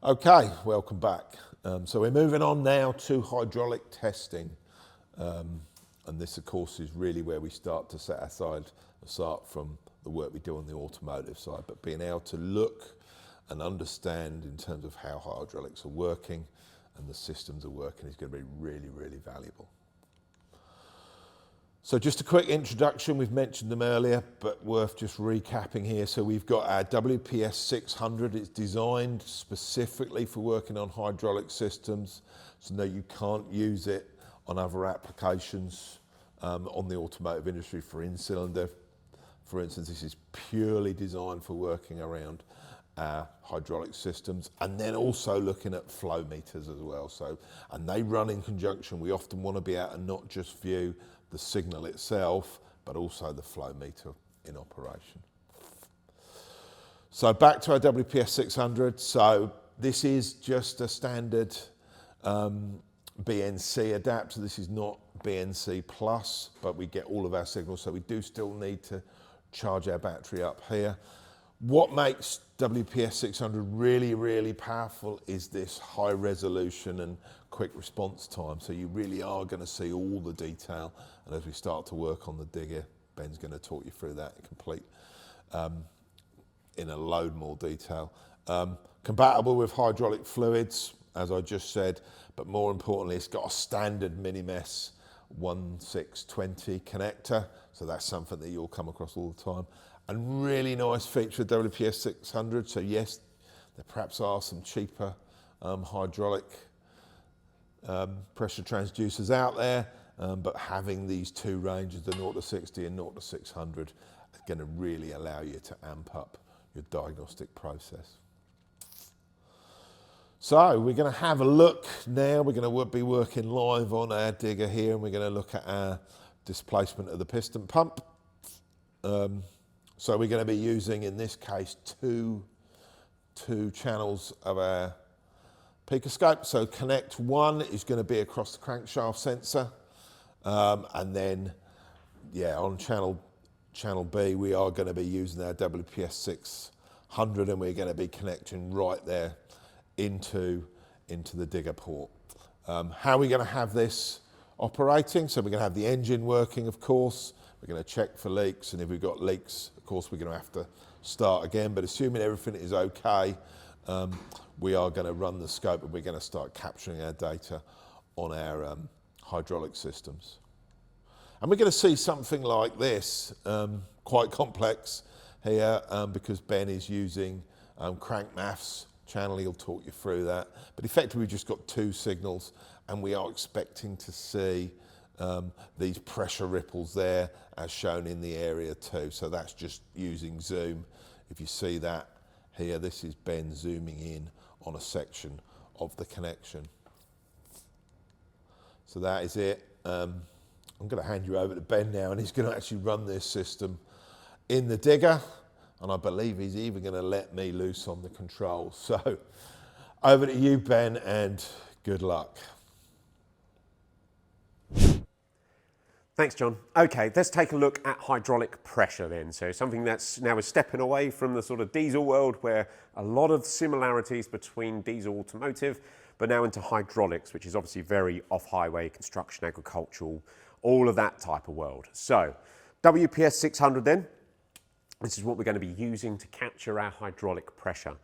Okay, welcome back. So we're moving on now to hydraulic testing. And this, of course, is really where we start to set aside from the work we do on the automotive side, but being able to look and understand in terms of how hydraulics are working and the systems are working is going to be really, really valuable. So just a quick introduction, we've mentioned them earlier, but worth just recapping here. So we've got our WPS 600, it's designed specifically for working on hydraulic systems, so no, you can't use it on other applications on the automotive industry for in-cylinder. For instance, this is purely designed for working around hydraulic systems, and then also looking at flow meters as well. So, and they run in conjunction. We often want to be able to not just view the signal itself, but also the flow meter in operation. So back to our WPS 600. So this is just a standard BNC adapter. This is not BNC plus, but we get all of our signals. So we do still need to charge our battery up here. What makes WPS 600 really, really powerful is this high resolution and quick response time. So you really are going to see all the detail. And as we start to work on the digger, Ben's going to talk you through that in a load more detail. Compatible with hydraulic fluids, as I just said, but more importantly, it's got a standard Mini-Mess 1620 connector. So that's something that you'll come across all the time. And really nice feature of WPS 600. So yes, there perhaps are some cheaper hydraulic pressure transducers out there, but having these two ranges, the 0 to 60 and 0 to 600, is going to really allow you to amp up your diagnostic process. So we're going to have a look now. We're going to be working live on our digger here, and we're going to look at our displacement of the piston pump. So we're going to be using, in this case, two channels of our PicoScope. So connect one is going to be across the crankshaft sensor. And then, yeah, on channel B, we are going to be using our WPS 600, and we're going to be connecting right there into the digger port. How are we going to have this operating? So we're going to have the engine working, of course. We're going to check for leaks, and if we've got leaks, of course, we're going to have to start again. But assuming everything is okay, we are going to run the scope, and we're going to start capturing our data on our hydraulic systems. And we're going to see something like this, quite complex here, because Ben is using crank maths channel. He'll talk you through that. But effectively, we've just got two signals, and we are expecting to see these pressure ripples there as shown in the area 2. So that's just using zoom. If you see that here, this is Ben zooming in on a section of the connection. So that is it. I'm going to hand you over to Ben now, and he's going to actually run this system in the digger, and I believe he's even going to let me loose on the controls. So over to you, Ben, and good luck. Thanks, John. Okay, let's take a look at hydraulic pressure then. So something that's now is stepping away from the sort of diesel world, where a lot of similarities between diesel automotive, but now into hydraulics, which is obviously very off-highway, construction, agricultural, all of that type of world. So WPS 600 then, this is what we're going to be using to capture our hydraulic pressure.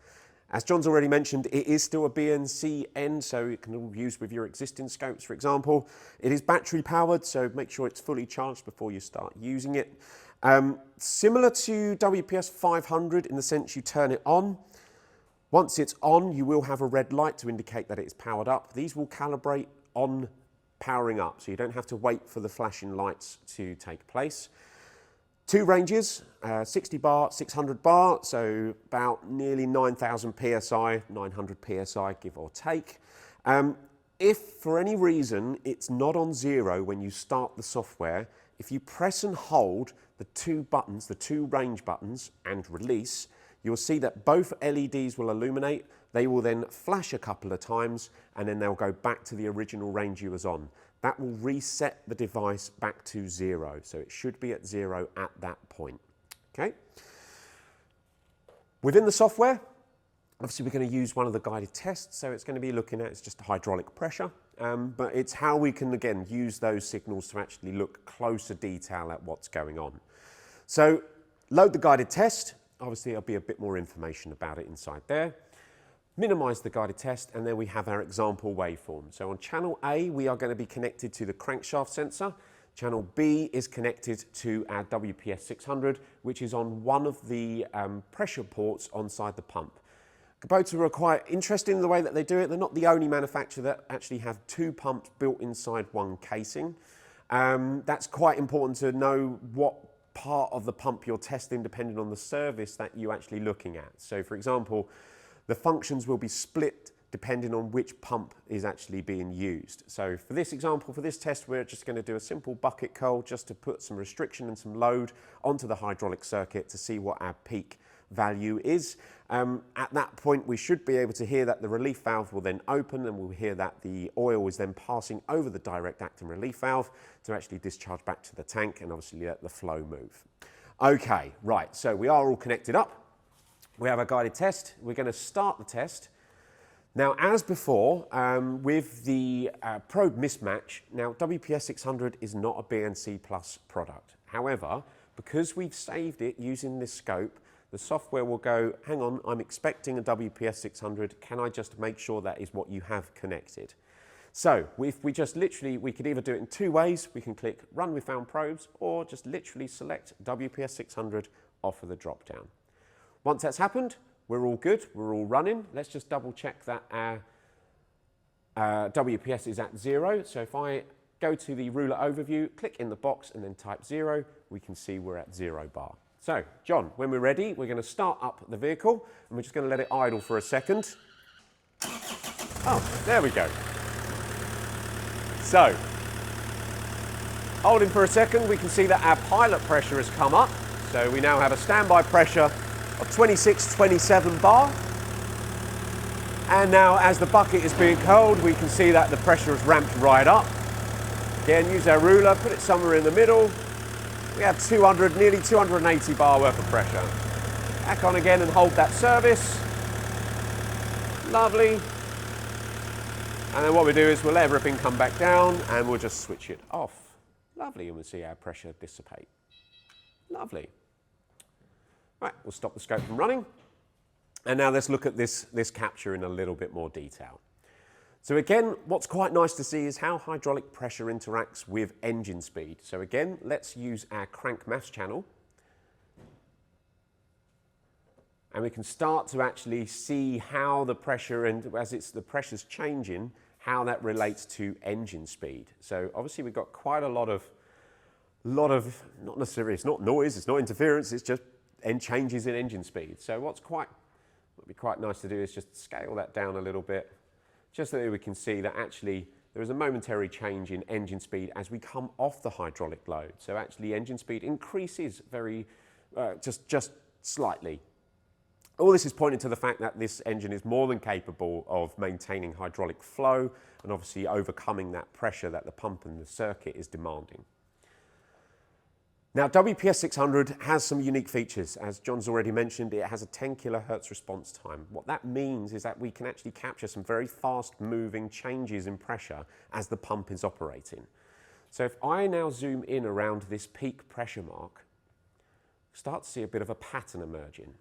As John's already mentioned, it is still a BNC end, so it can be used with your existing scopes, for example. It is battery powered, so make sure it's fully charged before you start using it. Similar to WPS 500 in the sense you turn it on. Once it's on, you will have a red light to indicate that it is powered up. These will calibrate on powering up, so you don't have to wait for the flashing lights to take place. Two ranges, 60 bar, 600 bar, so about nearly 9,000 PSI, 900 PSI, give or take. If for any reason it's not on 0 when you start the software, if you press and hold the two buttons, the two range buttons, and release, you'll see that both LEDs will illuminate. They will then flash a couple of times, and then they'll go back to the original range you was on. That will reset the device back to 0. So it should be at 0 at that point. Okay. Within the software, Obviously, we're going to use one of the guided tests, so it's going to be looking at, it's just hydraulic pressure, but it's how we can, again, use those signals to actually look closer detail at what's going on. So, load the guided test. Obviously, there'll be a bit more information about it inside there. Minimise the guided test, and then we have our example waveform. So on channel A, we are going to be connected to the crankshaft sensor. Channel B is connected to our WPS 600, which is on one of the pressure ports onside the pump. Kubota are quite interesting in the way that they do it. They're not the only manufacturer that actually have two pumps built inside one casing. That's quite important to know what part of the pump you're testing depending on the service that you're actually looking at. So for example, the functions will be split depending on which pump is actually being used. So for this example, for this test, we're just going to do a simple bucket curl just to put some restriction and some load onto the hydraulic circuit to see what our peak value is. At that point, we should be able to hear that the relief valve will then open, and we'll hear that the oil is then passing over the direct acting relief valve to actually discharge back to the tank and obviously let the flow move. Okay, right, so we are all connected up. We have a guided test. We're going to start the test. Now, as before, with the probe mismatch, now WPS 600 is not a BNC Plus product. However, because we've saved it using this scope, the software will go, hang on, I'm expecting a WPS 600. Can I just make sure that is what you have connected? So if we just literally, we could either do it in two ways. We can click Run with Found Probes, or just literally select WPS 600 off of the drop down. Once that's happened, we're all good, we're all running. Let's just double check that our WPS is at 0. So if I go to the ruler overview, click in the box and then type 0, we can see we're at 0 bar. So, John, when we're ready, we're going to start up the vehicle and we're just going to let it idle for a second. Oh, there we go. So, holding for a second, we can see that our pilot pressure has come up. So we now have a standby pressure of 26, 27 bar. And now as the bucket is being curled, we can see that the pressure has ramped right up. Again, use our ruler, put it somewhere in the middle. We have 200, nearly 280 bar worth of pressure. Back on again and hold that service. Lovely. And then what we do is we'll let everything come back down and we'll just switch it off. Lovely, and we'll see our pressure dissipate. Lovely. Right, we'll stop the scope from running. And now let's look at this capture in a little bit more detail. So again, what's quite nice to see is how hydraulic pressure interacts with engine speed. So again, let's use our crank mass channel. And we can start to actually see how the pressure, and as the pressure's changing, how that relates to engine speed. So obviously we've got quite a lot of, not necessarily, it's not noise, it's not interference, it's just changes in engine speed. So what would be quite nice to do is just scale that down a little bit, just so that we can see that actually there is a momentary change in engine speed as we come off the hydraulic load. So actually engine speed increases just slightly. All this is pointing to the fact that this engine is more than capable of maintaining hydraulic flow and obviously overcoming that pressure that the pump and the circuit is demanding. Now, WPS 600 has some unique features. As John's already mentioned, it has a 10 kilohertz response time. What that means is that we can actually capture some very fast-moving changes in pressure as the pump is operating. So if I now zoom in around this peak pressure mark, start to see a bit of a pattern emerging.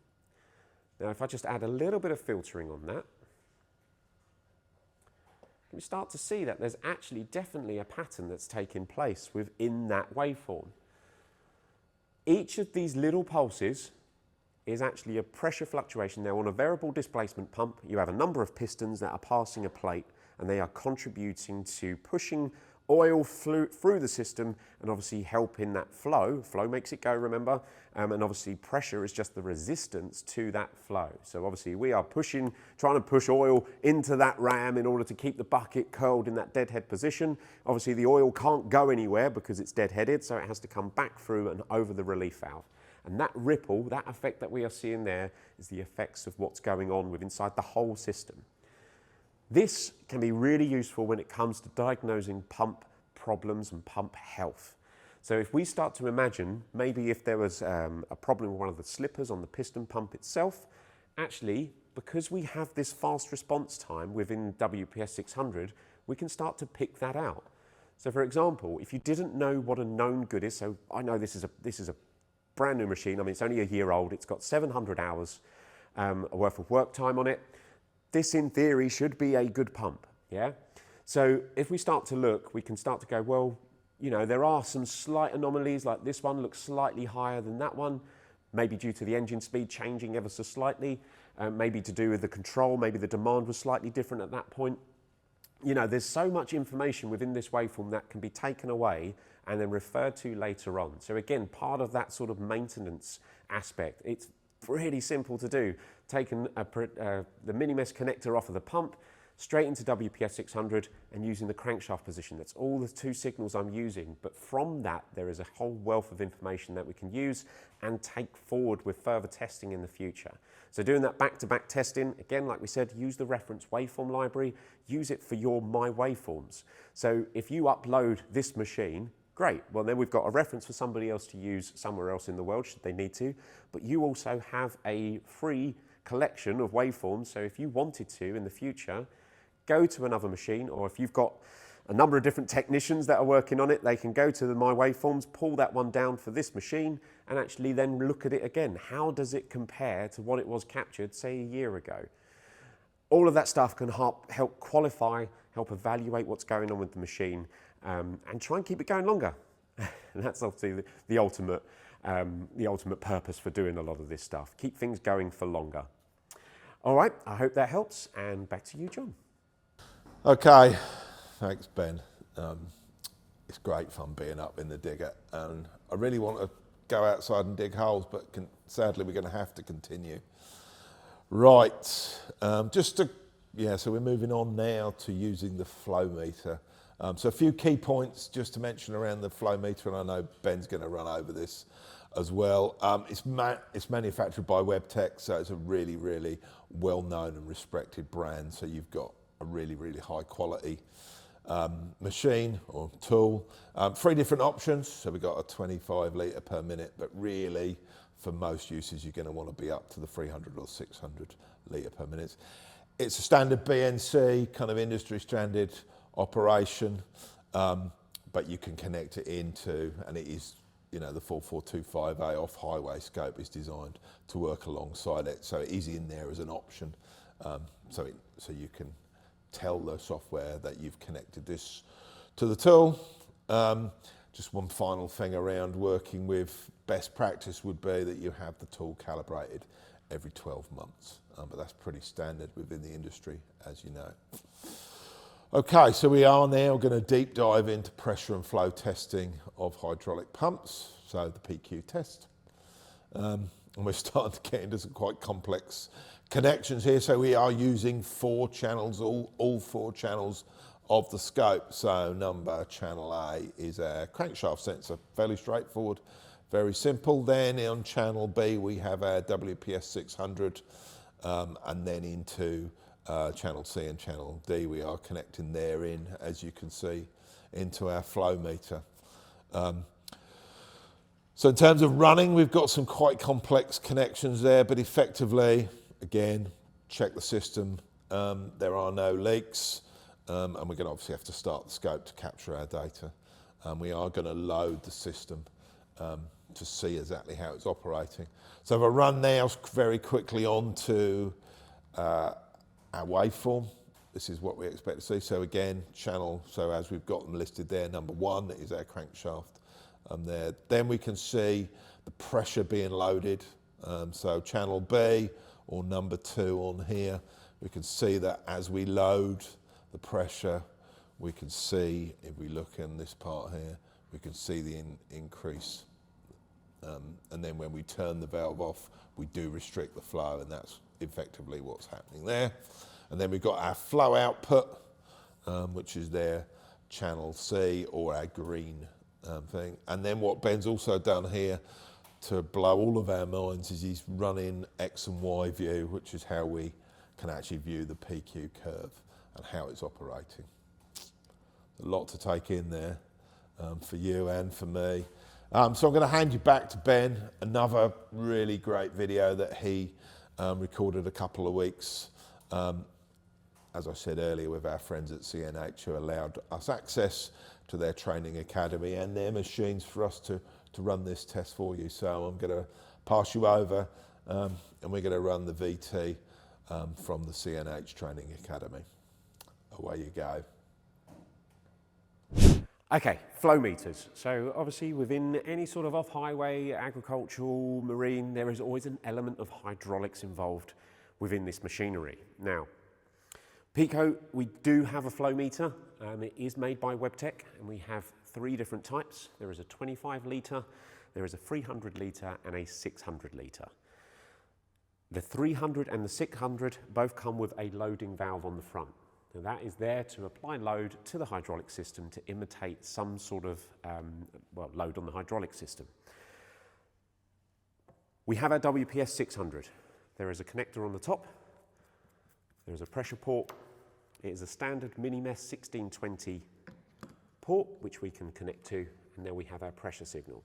Now, if I just add a little bit of filtering on that, we start to see that there's actually definitely a pattern that's taking place within that waveform. Each of these little pulses is actually a pressure fluctuation. Now, on a variable displacement pump, you have a number of pistons that are passing a plate, and they are contributing to pushing oil through the system and obviously helping that flow. Flow makes it go, remember, and obviously pressure is just the resistance to that flow. So obviously we are trying to push oil into that ram in order to keep the bucket curled in that deadhead position. Obviously the oil can't go anywhere because it's deadheaded, so it has to come back through and over the relief valve. And that ripple, that effect that we are seeing there, is the effects of what's going on inside the whole system. This can be really useful when it comes to diagnosing pump problems and pump health. So if we start to imagine, maybe if there was a problem with one of the slippers on the piston pump itself, actually because we have this fast response time within WPS 600, we can start to pick that out. So for example, if you didn't know what a known good is, so I know this is a brand new machine, I mean it's only a year old, it's got 700 hours worth of work time on it. This in theory should be a good pump, yeah? So if we start to look, we can start to go, well, you know, there are some slight anomalies, like this one looks slightly higher than that one, maybe due to the engine speed changing ever so slightly, maybe to do with the control, maybe the demand was slightly different at that point. You know, there's so much information within this waveform that can be taken away and then referred to later on. So again, part of that sort of maintenance aspect, it's really simple to do. Taking the mini-mesh connector off of the pump, straight into WPS 600 and using the crankshaft position. That's all the two signals I'm using. But from that, there is a whole wealth of information that we can use and take forward with further testing in the future. So doing that back-to-back testing, again, like we said, use the reference waveform library, use it for your My Waveforms. So if you upload this machine, great. Well, then we've got a reference for somebody else to use somewhere else in the world, should they need to. But you also have a free collection of waveforms. So if you wanted to, in the future, go to another machine, or if you've got a number of different technicians that are working on it, they can go to the My Waveforms, pull that one down for this machine, and actually then look at it again. How does it compare to what it was captured, say, a year ago? All of that stuff can help qualify, help evaluate what's going on with the machine, and try and keep it going longer. And that's obviously the ultimate purpose for doing a lot of this stuff. Keep things going for longer. All right, I hope that helps, and back to you, John. Okay, thanks Ben. It's great fun being up in the digger, and I really want to go outside and dig holes, but sadly we're going to have to continue. Right, so we're moving on now to using the flow meter. So a few key points just to mention around the flow meter, and I know Ben's going to run over this as well. It's manufactured by WebTech, so it's a really, really well-known and respected brand. So you've got a really, really high quality machine or tool. 3 different options. So we've got a 25 litre per minute, but really for most uses, you're going to want to be up to the 300 or 600 litre per minute. It's a standard BNC, kind of industry standard operation, but you can connect it into, and it is, you know, the 4425A off-highway scope is designed to work alongside it. So it is in there as an option. So you can tell the software that you've connected this to the tool. Just one final thing around working with best practice would be that you have the tool calibrated every 12 months, but that's pretty standard within the industry, as you know. Okay, so we are now going to deep dive into pressure and flow testing of hydraulic pumps, so the PQ test. And we're starting to get into some quite complex connections here. So we are using 4 channels, all 4 channels of the scope. So channel A is our crankshaft sensor, fairly straightforward, very simple. Then on channel B, we have our WPS 600, and then into channel C and channel D, we are connecting therein, as you can see, into our flow meter. So in terms of running, we've got some quite complex connections there, but effectively, again, check the system. There are no leaks, and we're going to obviously have to start the scope to capture our data. We are going to load the system to see exactly how it's operating. So if I run now very quickly on to our waveform, this is what we expect to see. So again, channel, so as we've got them listed there, number 1 is our crankshaft there. Then we can see the pressure being loaded. So channel B, or number 2 on here, we can see that as we load the pressure, we can see, if we look in this part here, we can see the increase. And then when we turn the valve off, we do restrict the flow, and that's effectively what's happening there. And then we've got our flow output, which is their channel C, or our green thing. And then what Ben's also done here to blow all of our minds is he's running X and Y view, which is how we can actually view the PQ curve and how it's operating. A lot to take in there for you and for me. So I'm going to hand you back to Ben, another really great video that he recorded a couple of weeks, as I said earlier, with our friends at CNH, who allowed us access to their training academy and their machines for us to run this test for you. So I'm going to pass you over and we're going to run the VT from the CNH Training Academy. Away you go. Okay, flow meters. So obviously within any sort of off-highway, agricultural, marine, there is always an element of hydraulics involved within this machinery. Now, Pico, we do have a flow meter. It is made by Webtech, and we have 3 different types. There is a 25 litre, there is a 300 litre and a 600 litre. The 300 and the 600 both come with a loading valve on the front. Now that is there to apply load to the hydraulic system to imitate some sort of load on the hydraulic system. We have our WPS 600. There is a connector on the top. There is a pressure port. It is a standard Mini-Mess 1620 port, which we can connect to, and then we have our pressure signal.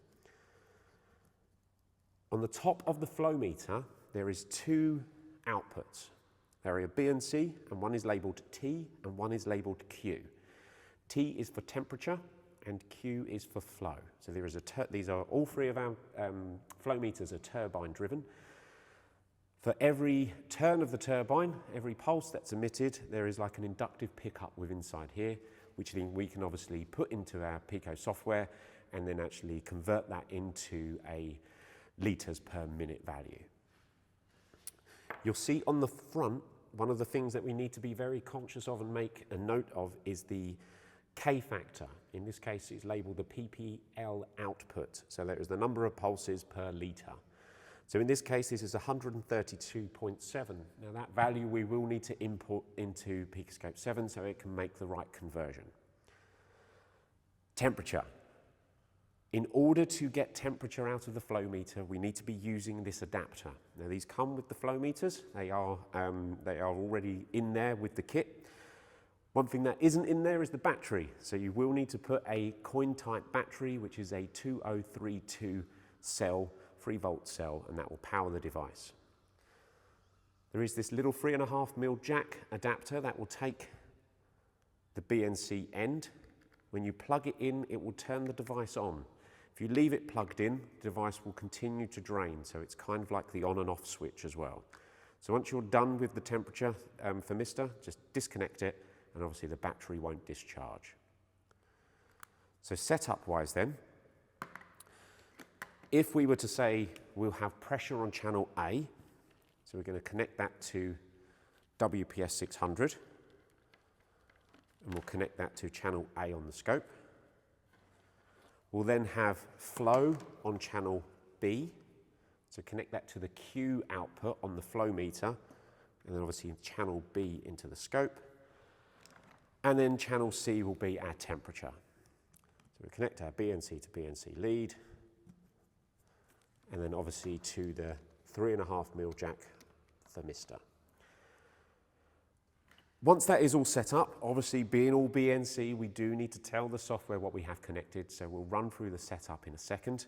On the top of the flow meter, there is 2 outputs. There are B and C, and one is labelled T, and one is labelled Q. T is for temperature, and Q is for flow. So there is these are all 3 of our flow meters are turbine driven. For every turn of the turbine, every pulse that's emitted, there is like an inductive pickup with inside here, which then we can obviously put into our Pico software and then actually convert that into a litres per minute value. You'll see on the front, one of the things that we need to be very conscious of and make a note of is the K factor. In this case, it's labelled the PPL output. So there is the number of pulses per litre. So in this case, this is 132.7. Now that value we will need to import into PicoScope 7 so it can make the right conversion. Temperature. In order to get temperature out of the flow meter, we need to be using this adapter. Now these come with the flow meters. They are already in there with the kit. One thing that isn't in there is the battery. So you will need to put a coin type battery, which is a 2032 cell, 3-volt cell, and that will power the device. There is this little 3.5mm jack adapter that will take the BNC end. When you plug it in, it will turn the device on. If you leave it plugged in, the device will continue to drain, so it's kind of like the on and off switch as well. So once you're done with the temperature thermistor, just disconnect it, and obviously the battery won't discharge. So setup-wise then, if we were to say we'll have pressure on channel A, so we're going to connect that to WPS 600, and we'll connect that to channel A on the scope. We'll then have flow on channel B, so connect that to the Q output on the flow meter, and then obviously channel B into the scope. And then channel C will be our temperature. So we connect our BNC to BNC lead, and then obviously to the 3.5mm jack thermistor. Once that is all set up, obviously being all BNC, we do need to tell the software what we have connected, so we'll run through the setup in a second.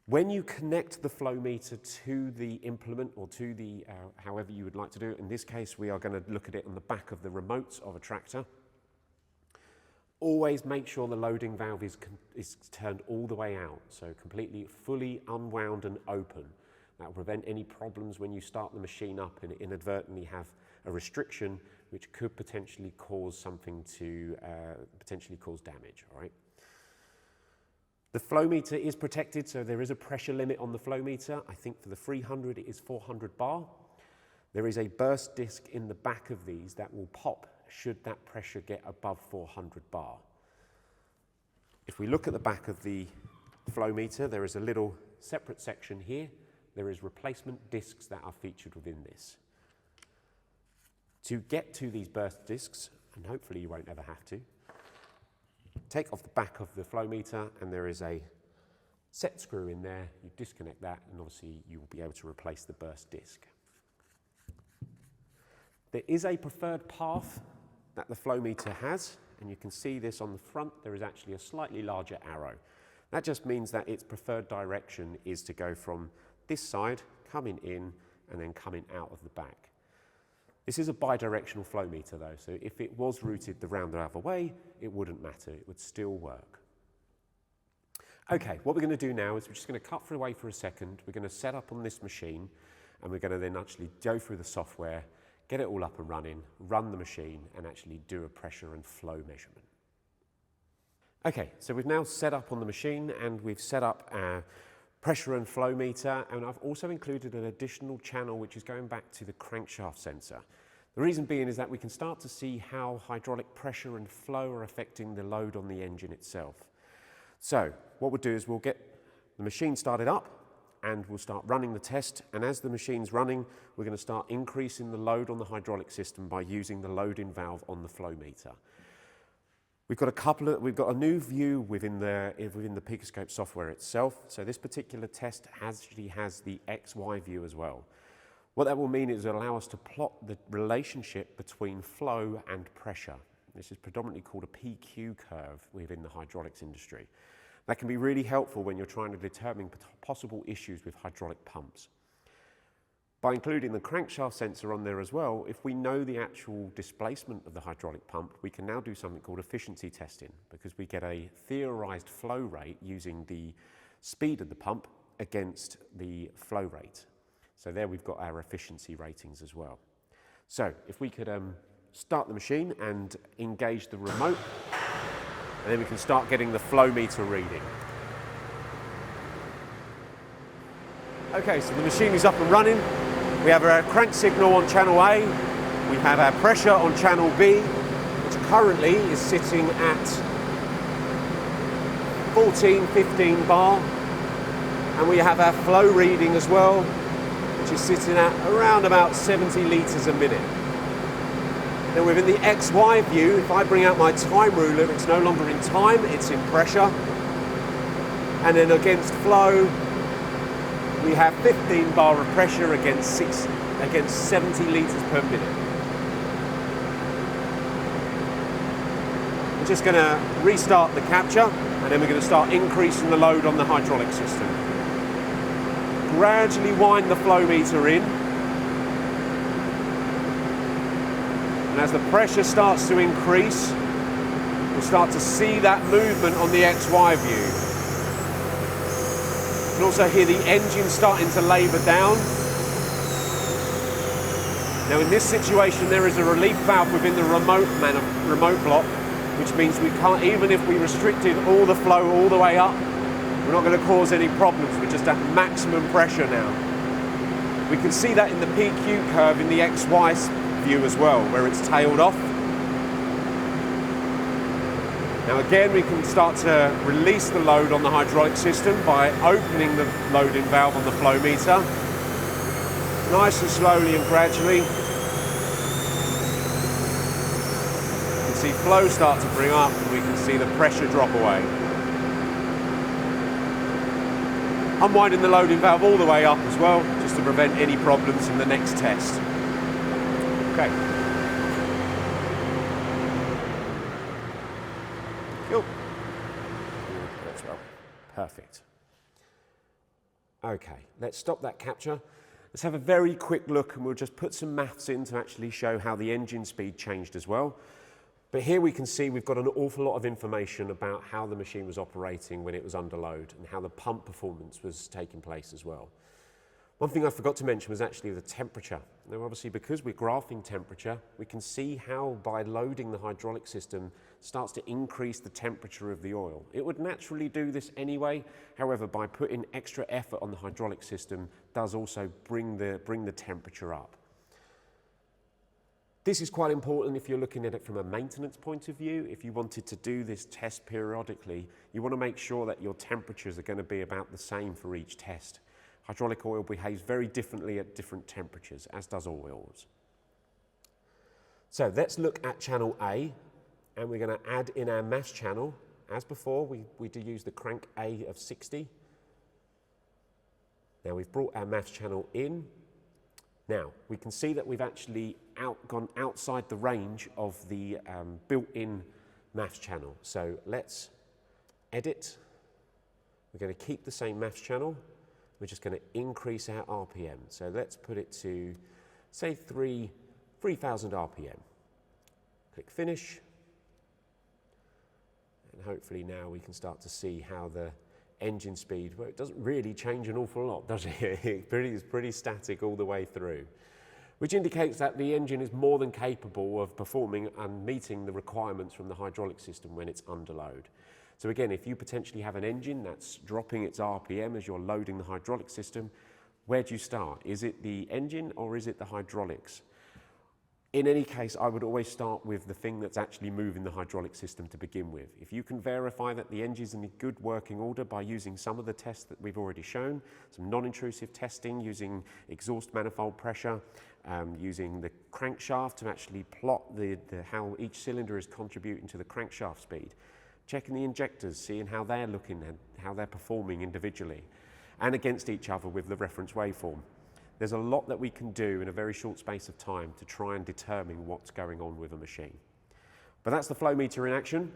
When you connect the flow meter to the implement or to the, however you would like to do it, in this case we are going to look at it on the back of the remote of a tractor. Always make sure the loading valve is turned all the way out, so completely fully unwound and open. That will prevent any problems when you start the machine up and inadvertently have a restriction which could potentially cause something to potentially cause damage. All right. The flow meter is protected, so there is a pressure limit on the flow meter. I think for the 300 it is 400 bar. There is a burst disc in the back of these that will pop should that pressure get above 400 bar. If we look at the back of the flow meter, there is a little separate section here. There is replacement discs that are featured within this. To get to these burst discs, and hopefully you won't ever have to, take off the back of the flow meter and there is a set screw in there. You disconnect that and obviously you will be able to replace the burst disc. There is a preferred path that the flow meter has, and you can see this on the front. There is actually a slightly larger arrow. That just means that its preferred direction is to go from this side, coming in, and then coming out of the back. This is a bidirectional flow meter though, so if it was routed the other way, it wouldn't matter, it would still work. Okay, what we're going to do now is we're just going to cut away for a second, we're going to set up on this machine, and we're going to then actually go through the software, get it all up and running, run the machine, and actually do a pressure and flow measurement. Okay, so we've now set up on the machine, and we've set up our pressure and flow meter, and I've also included an additional channel which is going back to the crankshaft sensor. The reason being is that we can start to see how hydraulic pressure and flow are affecting the load on the engine itself. So what we'll do is we'll get the machine started up and we'll start running the test, and as the machine's running we're going to start increasing the load on the hydraulic system by using the loading valve on the flow meter. We've got a new view within the PicoScope software itself. So this particular test actually has the XY view as well. What that will mean is it'll allow us to plot the relationship between flow and pressure. This is predominantly called a PQ curve within the hydraulics industry. That can be really helpful when you're trying to determine possible issues with hydraulic pumps. By including the crankshaft sensor on there as well, if we know the actual displacement of the hydraulic pump, we can now do something called efficiency testing, because we get a theorized flow rate using the speed of the pump against the flow rate. So there we've got our efficiency ratings as well. So if we could start the machine and engage the remote, and then we can start getting the flow meter reading. Okay, so the machine is up and running. We have our crank signal on channel A, we have our pressure on channel B, which currently is sitting at 14, 15 bar, and we have our flow reading as well, which is sitting at around about 70 litres a minute. Then within the XY view, if I bring out my time ruler, it's no longer in time, it's in pressure, and then against flow, we have 15 bar of pressure against 70 litres per minute. We're just going to restart the capture, and then we're going to start increasing the load on the hydraulic system. Gradually wind the flow meter in, and as the pressure starts to increase, we'll start to see that movement on the XY view. You can also hear the engine starting to labour down. Now in this situation there is a relief valve within the remote block, which means we can't, even if we restricted all the flow all the way up, we're not going to cause any problems. We're just at maximum pressure now. We can see that in the PQ curve in the XY view as well, where it's tailed off. Now again, we can start to release the load on the hydraulic system by opening the loading valve on the flow meter. Nice and slowly and gradually. You can see flow start to bring up, and we can see the pressure drop away. Unwinding the loading valve all the way up as well, just to prevent any problems in the next test. Okay. Cool. That's well. Perfect. Okay, let's stop that capture. Let's have a very quick look, and we'll just put some maths in to actually show how the engine speed changed as well. But here we can see we've got an awful lot of information about how the machine was operating when it was under load and how the pump performance was taking place as well. One thing I forgot to mention was actually the temperature. Now obviously because we're graphing temperature, we can see how by loading the hydraulic system starts to increase the temperature of the oil. It would naturally do this anyway, however by putting extra effort on the hydraulic system does also bring the temperature up. This is quite important if you're looking at it from a maintenance point of view. If you wanted to do this test periodically, you want to make sure that your temperatures are going to be about the same for each test. Hydraulic oil behaves very differently at different temperatures, as does oils. So let's look at channel A, and we're going to add in our mass channel. As before, we do use the crank A of 60. Now we've brought our mass channel in. Now, we can see that we've actually gone outside the range of the built-in maths channel. So let's edit. We're going to keep the same maths channel, we're just going to increase our RPM. So let's put it to, say, 3,000 RPM. Click Finish. And hopefully now we can start to see how the engine speed, well, it doesn't really change an awful lot, does it? It's pretty static all the way through, which indicates that the engine is more than capable of performing and meeting the requirements from the hydraulic system when it's under load. So again, if you potentially have an engine that's dropping its RPM as you're loading the hydraulic system, where do you start? Is it the engine or is it the hydraulics? In any case, I would always start with the thing that's actually moving the hydraulic system to begin with. If you can verify that the engine's in good working order by using some of the tests that we've already shown, some non-intrusive testing using exhaust manifold pressure, using the crankshaft to actually plot how each cylinder is contributing to the crankshaft speed, checking the injectors, seeing how they're looking and how they're performing individually, and against each other with the reference waveform. There's a lot that we can do in a very short space of time to try and determine what's going on with a machine. But that's the flow meter in action,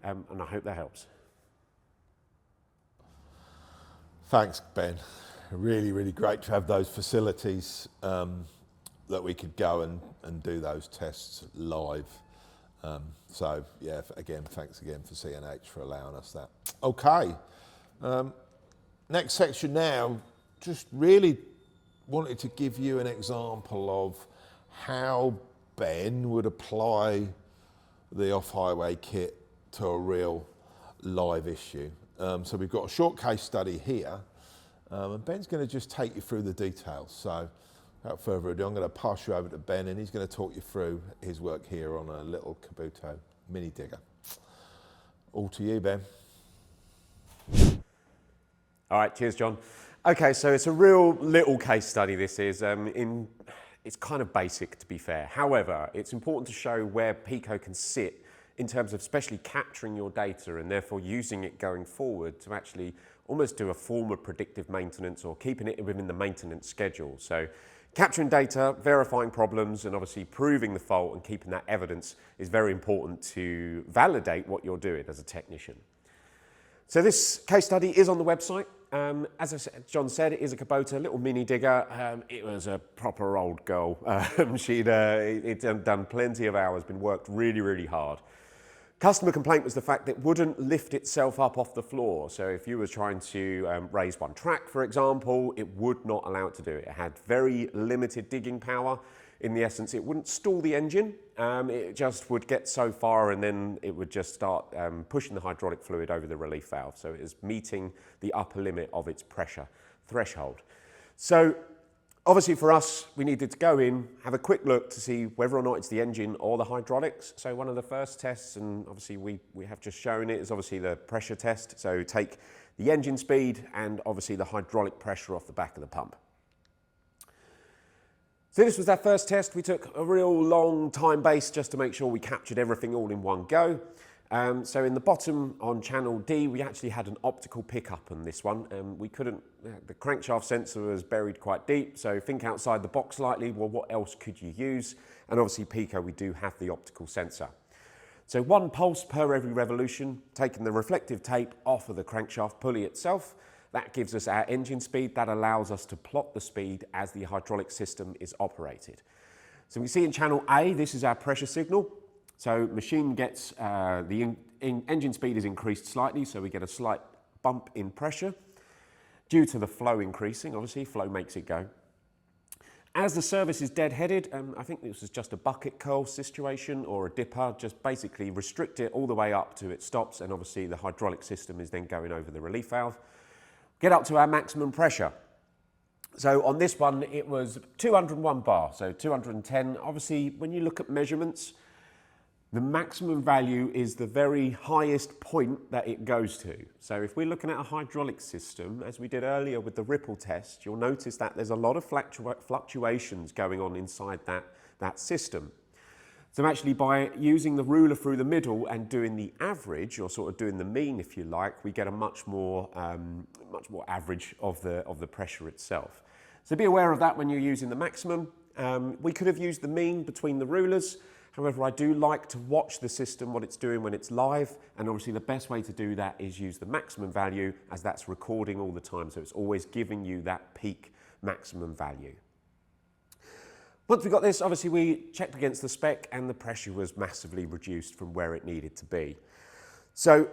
and I hope that helps. Thanks, Ben. Really, really great to have those facilities that we could go and do those tests live. So yeah, again, thanks again for CNH for allowing us that. Okay, next section now, just really wanted to give you an example of how Ben would apply the off-highway kit to a real live issue. So we've got a short case study here, and Ben's going to just take you through the details. So without further ado, I'm going to pass you over to Ben, and he's going to talk you through his work here on a little Kabuto mini digger. All to you, Ben. All right, cheers, John. Okay, so it's a real little case study, this is. It's kind of basic, to be fair. However, it's important to show where Pico can sit in terms of especially capturing your data and therefore using it going forward to actually almost do a form of predictive maintenance or keeping it within the maintenance schedule. So capturing data, verifying problems, and obviously proving the fault and keeping that evidence is very important to validate what you're doing as a technician. So this case study is on the website. As John said, it is a Kubota, little mini digger. It was a proper old girl. She'd done plenty of hours, been worked really, really hard. Customer complaint was the fact that it wouldn't lift itself up off the floor. So if you were trying to raise one track, for example, it would not allow it to do it. It had very limited digging power. In the essence, it wouldn't stall the engine. It just would get so far and then it would just start pushing the hydraulic fluid over the relief valve. So it is meeting the upper limit of its pressure threshold. So obviously for us, we needed to go in, have a quick look to see whether or not it's the engine or the hydraulics. So one of the first tests, and obviously we have just shown it, is obviously the pressure test. So take the engine speed and obviously the hydraulic pressure off the back of the pump. So this was our first test. We took a real long time base just to make sure we captured everything all in one go. So in the bottom on channel D, we actually had an optical pickup on this one. We couldn't, the crankshaft sensor was buried quite deep, so think outside the box slightly. Well, what else could you use? And obviously Pico, we do have the optical sensor. So 1 pulse per every revolution, taking the reflective tape off of the crankshaft pulley itself. That gives us our engine speed. That allows us to plot the speed as the hydraulic system is operated. So we see in channel A, this is our pressure signal. So machine gets, the engine speed is increased slightly, so we get a slight bump in pressure. Due to the flow increasing, obviously, flow makes it go. As the service is dead-headed, I think this is just a bucket curl situation or a dipper, just basically restrict it all the way up to it stops, and obviously the hydraulic system is then going over the relief valve. Get up to our maximum pressure. So on this one, it was 201 bar, so 210. Obviously, when you look at measurements, the maximum value is the very highest point that it goes to. So if we're looking at a hydraulic system, as we did earlier with the ripple test, you'll notice that there's a lot of fluctuations going on inside that system. So actually by using the ruler through the middle and doing the average, or sort of doing the mean if you like, we get a much more average of the pressure itself. So be aware of that when you're using the maximum. We could have used the mean between the rulers, However, I do like to watch the system, what it's doing when it's live, and obviously the best way to do that is use the maximum value, as that's recording all the time, so it's always giving you that peak maximum value. Once we got this, obviously we checked against the spec and the pressure was massively reduced from where it needed to be. So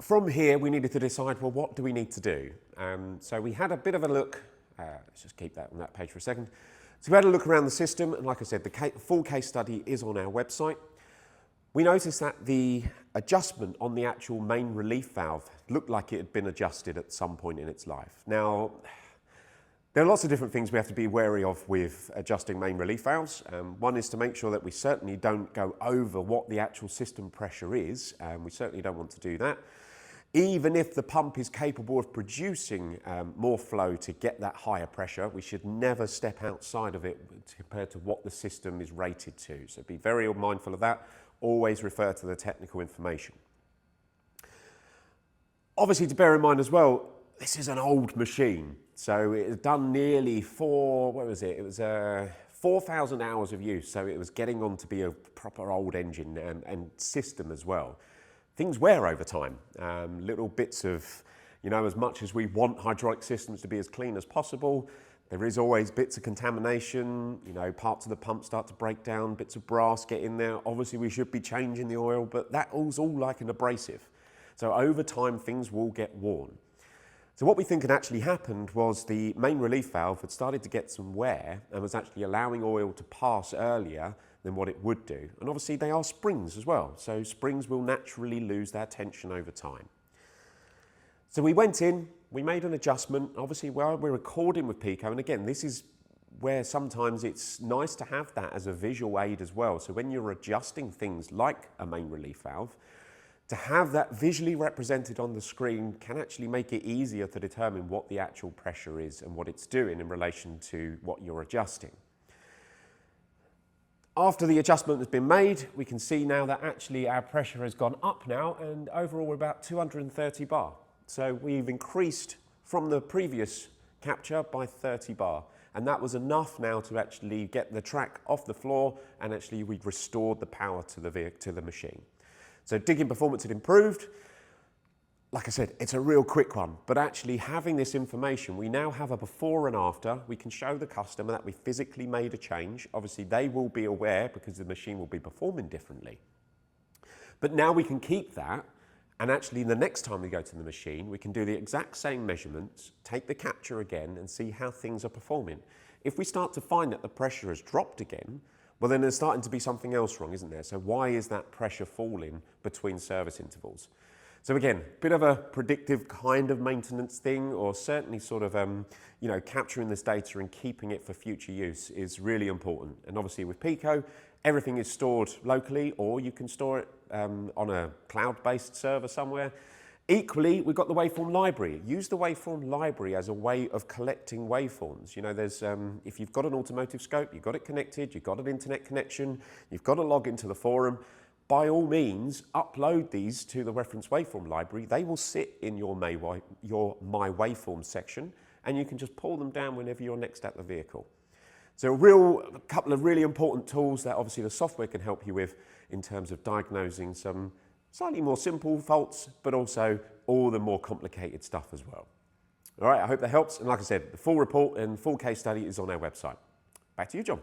from here, we needed to decide, well, what do we need to do? So we had a bit of a look, let's just keep that on that page for a second. So we had a look around the system, and like I said, the full case study is on our website. We noticed that the adjustment on the actual main relief valve looked like it had been adjusted at some point in its life. Now, there are lots of different things we have to be wary of with adjusting main relief valves. One is to make sure that we certainly don't go over what the actual system pressure is. We certainly don't want to do that. Even if the pump is capable of producing more flow to get that higher pressure, we should never step outside of it compared to what the system is rated to. So be very mindful of that. Always refer to the technical information. Obviously, to bear in mind as well, this is an old machine. So it has done nearly 4,000 hours of use. So it was getting on to be a proper old engine and system as well. Things wear over time. Little bits of, as much as we want hydraulic systems to be as clean as possible, there is always bits of contamination, parts of the pump start to break down, bits of brass get in there. Obviously we should be changing the oil, but that all's all like an abrasive. So over time things will get worn. So what we think had actually happened was the main relief valve had started to get some wear and was actually allowing oil to pass earlier than what it would do. And obviously they are springs as well, so springs will naturally lose their tension over time. So we went in, we made an adjustment. Obviously we're recording with Pico, and again, this is where sometimes it's nice to have that as a visual aid as well. So when you're adjusting things like a main relief valve, to have that visually represented on the screen can actually make it easier to determine what the actual pressure is and what it's doing in relation to what you're adjusting. After the adjustment has been made, we can see now that actually our pressure has gone up now, and overall we're about 230 bar. So we've increased from the previous capture by 30 bar. And that was enough now to actually get the track off the floor, and actually we'd restored the power to the machine. So digging performance had improved. Like I said, it's a real quick one, but actually having this information, we now have a before and after. We can show the customer that we physically made a change. Obviously they will be aware because the machine will be performing differently. But now we can keep that, and actually the next time we go to the machine, we can do the exact same measurements, take the capture again and see how things are performing. If we start to find that the pressure has dropped again, well then there's starting to be something else wrong, isn't there? So why is that pressure falling between service intervals? So again, bit of a predictive kind of maintenance thing, or certainly sort of, capturing this data and keeping it for future use is really important. And obviously with Pico, everything is stored locally, or you can store it on a cloud-based server somewhere. Equally, we've got the waveform library. Use the waveform library as a way of collecting waveforms. There's if you've got an automotive scope, you've got it connected, you've got an internet connection, you've got to log into the forum, by all means, upload these to the reference waveform library. They will sit in your My Waveforms section, and you can just pull them down whenever you're next at the vehicle. So a couple of really important tools that obviously the software can help you with in terms of diagnosing some slightly more simple faults, but also all the more complicated stuff as well. All right, I hope that helps. And like I said, the full report and full case study is on our website. Back to you, John.